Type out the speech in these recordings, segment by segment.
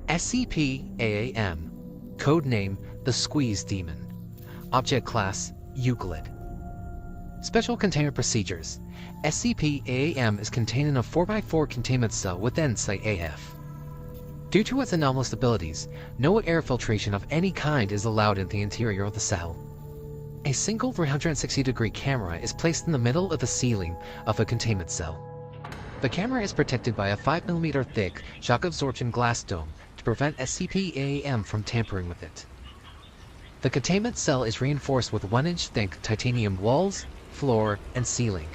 SCP-AAM, codename the Squeeze Demon. Object Class Euclid. Special Containment Procedures. SCP-AAM is contained in a 4x4 containment cell within Site-AF. Due to its anomalous abilities, no air filtration of any kind is allowed in the interior of the cell. A single 360-degree camera is placed in the middle of the ceiling of a containment cell. The camera is protected by a 5mm thick shock absorption glass dome to prevent SCP-AAM from tampering with it. The containment cell is reinforced with 1-inch thick titanium walls, floor, and ceiling.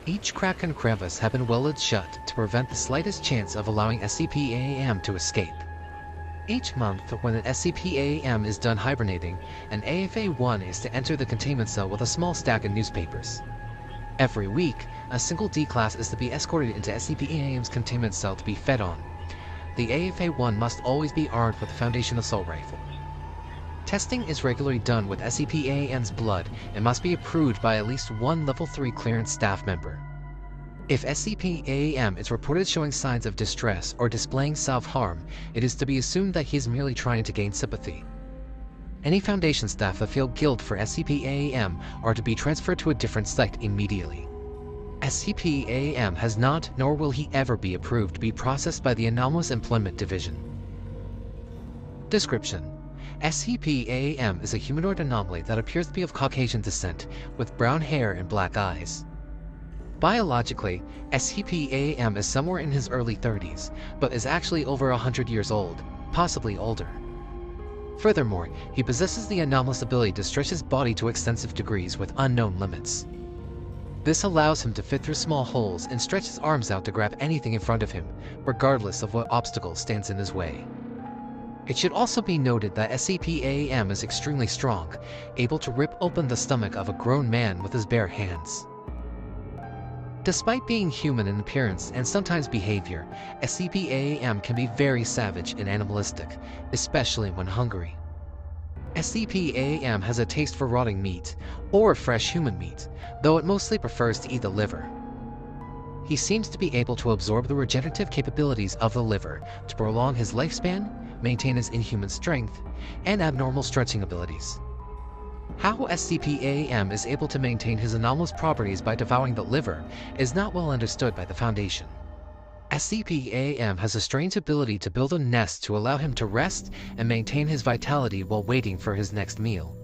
Each crack and crevice have been welded shut to prevent the slightest chance of allowing SCP-AAM to escape. Each month, when an SCP-AAM is done hibernating, an AFA-1 is to enter the containment cell with a small stack of newspapers. Every week, a single D-Class is to be escorted into SCP-AAM's containment cell to be fed on. The AFA-1 must always be armed with a Foundation assault rifle. Testing is regularly done with SCP-AAM's blood and must be approved by at least one Level 3 clearance staff member. If SCP-AAM is reported showing signs of distress or displaying self-harm, it is to be assumed that he is merely trying to gain sympathy. Any Foundation staff that feel guilt for SCP-AAM are to be transferred to a different site immediately. SCP-AAM has not, nor will he ever be approved to be processed by the Anomalous Employment Division. Description: SCP-AAM is a humanoid anomaly that appears to be of Caucasian descent, with brown hair and black eyes. Biologically, SCP-AAM is somewhere in his early 30s, but is actually over 100 years old, possibly older. Furthermore, he possesses the anomalous ability to stretch his body to extensive degrees with unknown limits. This allows him to fit through small holes and stretch his arms out to grab anything in front of him, regardless of what obstacle stands in his way. It should also be noted that SCP-AAM is extremely strong, able to rip open the stomach of a grown man with his bare hands. Despite being human in appearance and sometimes behavior, SCP-AAM can be very savage and animalistic, especially when hungry. SCP-AAM has a taste for rotting meat, or fresh human meat, though it mostly prefers to eat the liver. He seems to be able to absorb the regenerative capabilities of the liver to prolong his lifespan, maintain his inhuman strength, and abnormal stretching abilities. How SCP-AAM is able to maintain his anomalous properties by devouring the liver is not well understood by the Foundation. SCP-AAM has a strange ability to build a nest to allow him to rest and maintain his vitality while waiting for his next meal.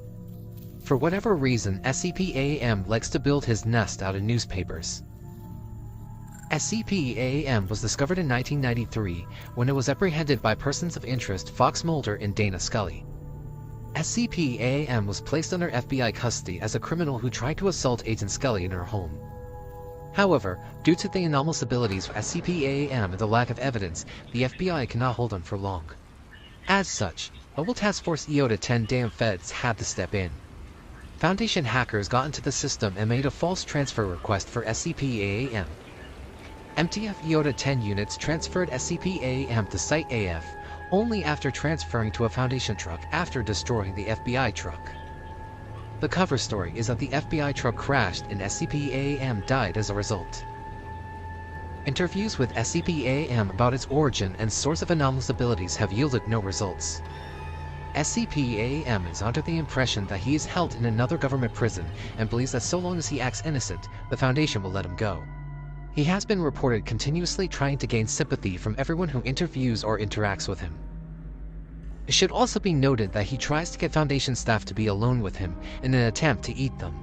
For whatever reason, SCP-AAM likes to build his nest out of newspapers. SCP-AAM was discovered in 1993 when it was apprehended by persons of interest Fox Mulder and Dana Scully. SCP-AAM was placed under FBI custody as a criminal who tried to assault Agent Scully in her home. However, due to the anomalous abilities of SCP-AAM and the lack of evidence, the FBI cannot hold him for long. As such, Mobile Task Force EOTA-10 damn feds had to step in. Foundation hackers got into the system and made a false transfer request for SCP-AAM. MTF EOTA-10 units transferred SCP-AAM to Site-AF only after transferring to a Foundation truck after destroying the FBI truck. The cover story is that the FBI truck crashed and SCP-AAM died as a result. Interviews with SCP-AAM about its origin and source of anomalous abilities have yielded no results. SCP-AAM is under the impression that he is held in another government prison and believes that so long as he acts innocent, the Foundation will let him go. He has been reported continuously trying to gain sympathy from everyone who interviews or interacts with him. It should also be noted that he tries to get Foundation staff to be alone with him in an attempt to eat them.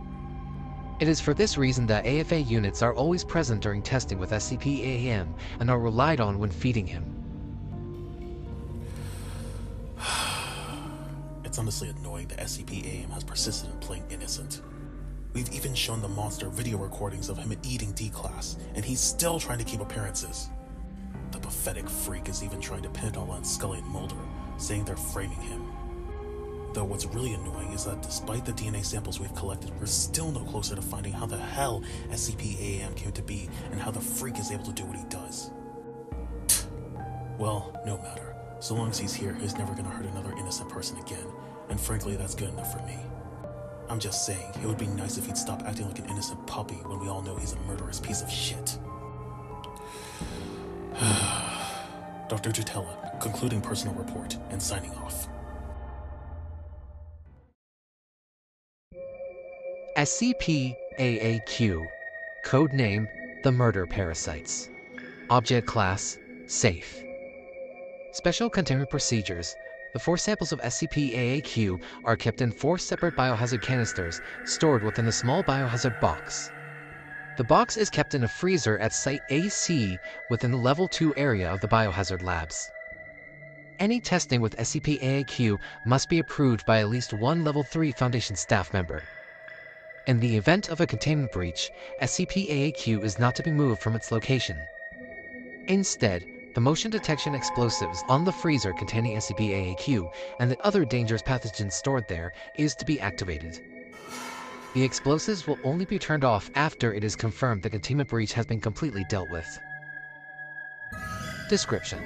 It is for this reason that AFA units are always present during testing with SCP-AAM and are relied on when feeding him. It's honestly annoying that SCP-AAM has persisted in playing innocent. We've even shown the monster video recordings of him eating D-Class, and he's still trying to keep appearances. The pathetic freak is even trying to pin it all on Scully and Mulder, saying they're framing him. Though what's really annoying is that despite the DNA samples we've collected, we're still no closer to finding how the hell SCP-AAM came to be and how the freak is able to do what he does. Well, no matter. So long as he's here, he's never gonna hurt another innocent person again, and frankly, that's good enough for me. I'm just saying, it would be nice if he'd stop acting like an innocent puppy when we all know he's a murderous piece of shit. Dr. Jutella, concluding personal report and signing off. SCP-AAQ, codename the Murder Parasites. Object Class Safe. Special Containment Procedures. The 4 samples of SCP-AAQ are kept in 4 separate biohazard canisters stored within a small biohazard box. The box is kept in a freezer at Site AC within the Level 2 area of the biohazard labs. Any testing with SCP-AAQ must be approved by at least one Level 3 Foundation staff member. In the event of a containment breach, SCP-AAQ is not to be moved from its location. Instead, the motion detection explosives on the freezer containing SCP-AAQ and the other dangerous pathogens stored there is to be activated. The explosives will only be turned off after it is confirmed the containment breach has been completely dealt with. Description: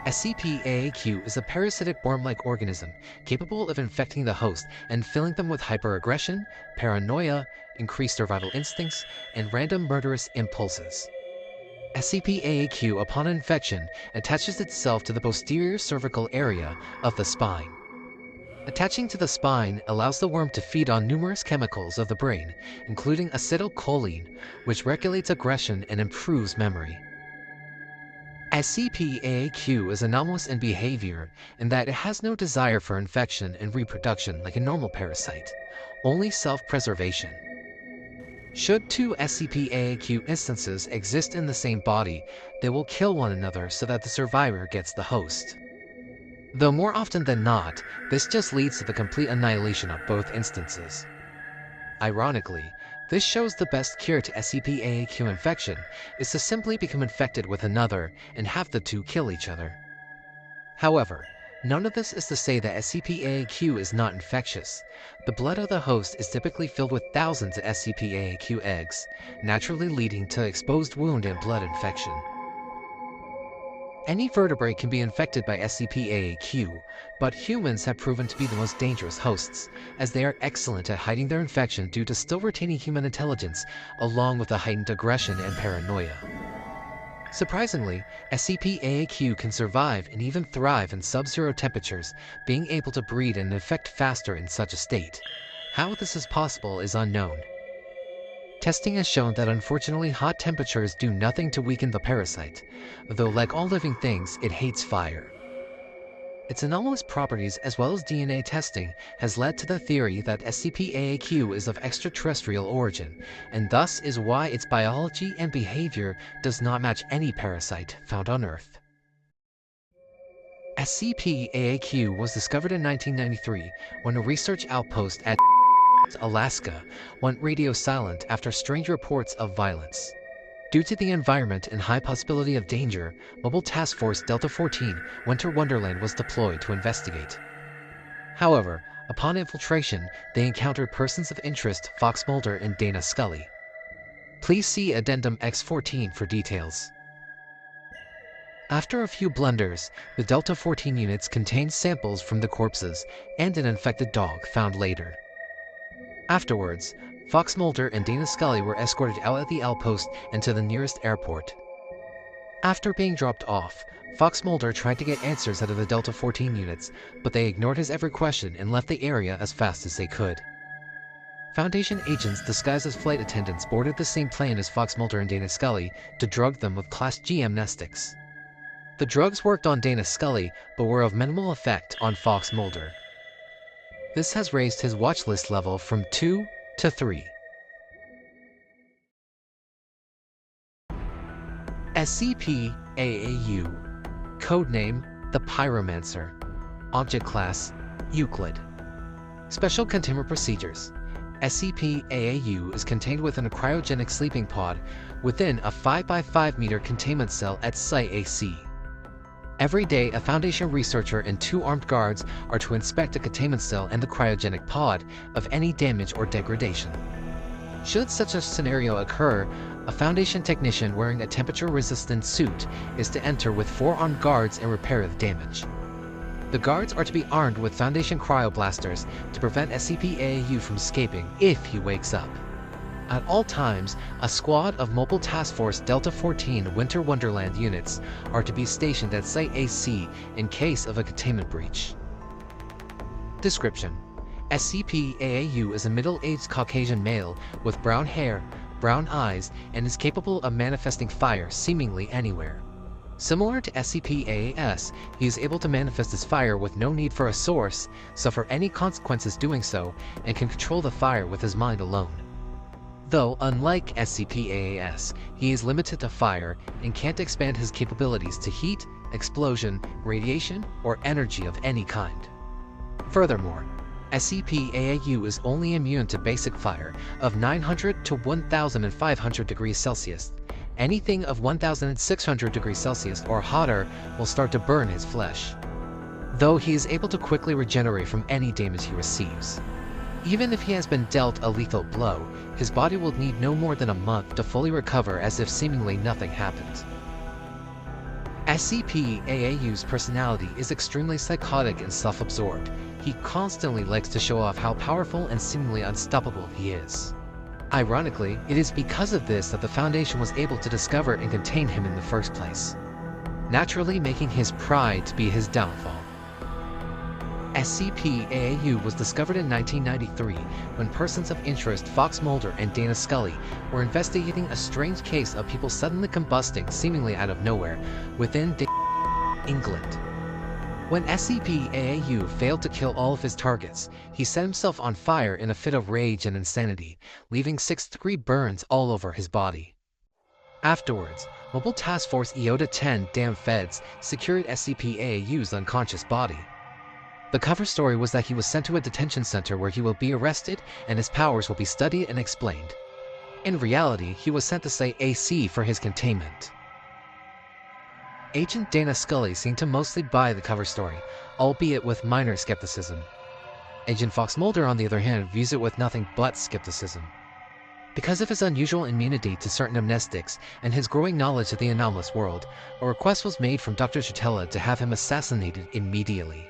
SCP-AAQ is a parasitic worm-like organism capable of infecting the host and filling them with hyperaggression, paranoia, increased survival instincts, and random murderous impulses. SCP-AAQ, upon infection, attaches itself to the posterior cervical area of the spine. Attaching to the spine allows the worm to feed on numerous chemicals of the brain, including acetylcholine, which regulates aggression and improves memory. SCP-AAQ is anomalous in behavior in that it has no desire for infection and reproduction like a normal parasite, only self-preservation. Should 2 SCP-AAQ instances exist in the same body, they will kill one another so that the survivor gets the host. Though more often than not, this just leads to the complete annihilation of both instances. Ironically, this shows the best cure to SCP-AAQ infection is to simply become infected with another and have the 2 kill each other. However, none of this is to say that SCP-AAQ is not infectious. The blood of the host is typically filled with thousands of SCP-AAQ eggs, naturally leading to exposed wound and blood infection. Any vertebrate can be infected by SCP-AAQ, but humans have proven to be the most dangerous hosts, as they are excellent at hiding their infection due to still retaining human intelligence, along with a heightened aggression and paranoia. Surprisingly, SCP-AAQ can survive and even thrive in sub-zero temperatures, being able to breed and infect faster in such a state. How this is possible is unknown. Testing has shown that unfortunately hot temperatures do nothing to weaken the parasite, though like all living things, it hates fire. Its anomalous properties as well as DNA testing has led to the theory that SCP-AAQ is of extraterrestrial origin, and thus is why its biology and behavior does not match any parasite found on Earth. SCP-AAQ was discovered in 1993 when a research outpost at Alaska went radio silent after strange reports of violence. Due to the environment and high possibility of danger, Mobile Task Force Delta 14 Winter Wonderland was deployed to investigate. However, upon infiltration, they encountered persons of interest Fox Mulder and Dana Scully. Please see Addendum X14 for details. After a few blunders, the Delta 14 units contained samples from the corpses and an infected dog found later. Afterwards, Fox Mulder and Dana Scully were escorted out at the outpost and to the nearest airport. After being dropped off, Fox Mulder tried to get answers out of the Delta 14 units, but they ignored his every question and left the area as fast as they could. Foundation agents disguised as flight attendants boarded the same plane as Fox Mulder and Dana Scully to drug them with Class G amnestics. The drugs worked on Dana Scully, but were of minimal effect on Fox Mulder. This has raised his watch list level from 2 to 3. SCP-AAU, codename the Pyromancer. Object Class Euclid. Special Containment Procedures. SCP-AAU is contained within a cryogenic sleeping pod within a 5x5 meter containment cell at Site AC. Every day, a Foundation researcher and 2 armed guards are to inspect the containment cell and the cryogenic pod of any damage or degradation. Should such a scenario occur, a Foundation technician wearing a temperature-resistant suit is to enter with 4 armed guards and repair the damage. The guards are to be armed with Foundation cryoblasters to prevent SCP-AAU from escaping if he wakes up. At all times, a squad of Mobile Task Force Delta 14 Winter Wonderland units are to be stationed at Site AC in case of a containment breach. Description: SCP-AAU is a middle-aged Caucasian male with brown hair, brown eyes, and is capable of manifesting fire seemingly anywhere. Similar to SCP-AAS, he is able to manifest his fire with no need for a source, suffer any consequences doing so, and can control the fire with his mind alone. Though, unlike SCP-AAS, he is limited to fire and can't expand his capabilities to heat, explosion, radiation, or energy of any kind. Furthermore, SCP-AAU is only immune to basic fire of 900 to 1500 degrees Celsius. Anything of 1600 degrees Celsius or hotter will start to burn his flesh, though he is able to quickly regenerate from any damage he receives. Even if he has been dealt a lethal blow, his body will need no more than a month to fully recover, as if seemingly nothing happened. SCP-AAU's personality is extremely psychotic and self-absorbed. He constantly likes to show off how powerful and seemingly unstoppable he is. Ironically, it is because of this that the Foundation was able to discover and contain him in the first place, naturally making his pride to be his downfall. SCP-AAU was discovered in 1993 when persons of interest Fox Mulder and Dana Scully were investigating a strange case of people suddenly combusting seemingly out of nowhere within England. When SCP-AAU failed to kill all of his targets, he set himself on fire in a fit of rage and insanity, leaving 6th-degree burns all over his body. Afterwards, Mobile Task Force Iota 10 Damn Feds secured SCP-AAU's unconscious body. The cover story was that he was sent to a detention center where he will be arrested and his powers will be studied and explained. In reality, he was sent to Site AC for his containment. Agent Dana Scully seemed to mostly buy the cover story, albeit with minor skepticism. Agent Fox Mulder, on the other hand, views it with nothing but skepticism. Because of his unusual immunity to certain amnestics and his growing knowledge of the anomalous world, a request was made from Dr. Chitella to have him assassinated immediately.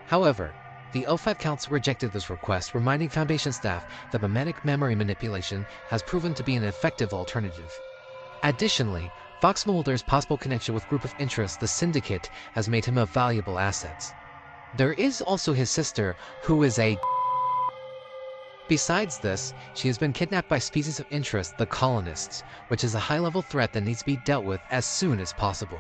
However, the OFAC Council rejected this request, reminding Foundation staff that mimetic memory manipulation has proven to be an effective alternative. Additionally, Fox Mulder's possible connection with Group of Interest, the Syndicate, has made him a valuable asset. There is also his sister, who is a... Besides this, she has been kidnapped by Species of Interest, the Colonists, which is a high-level threat that needs to be dealt with as soon as possible.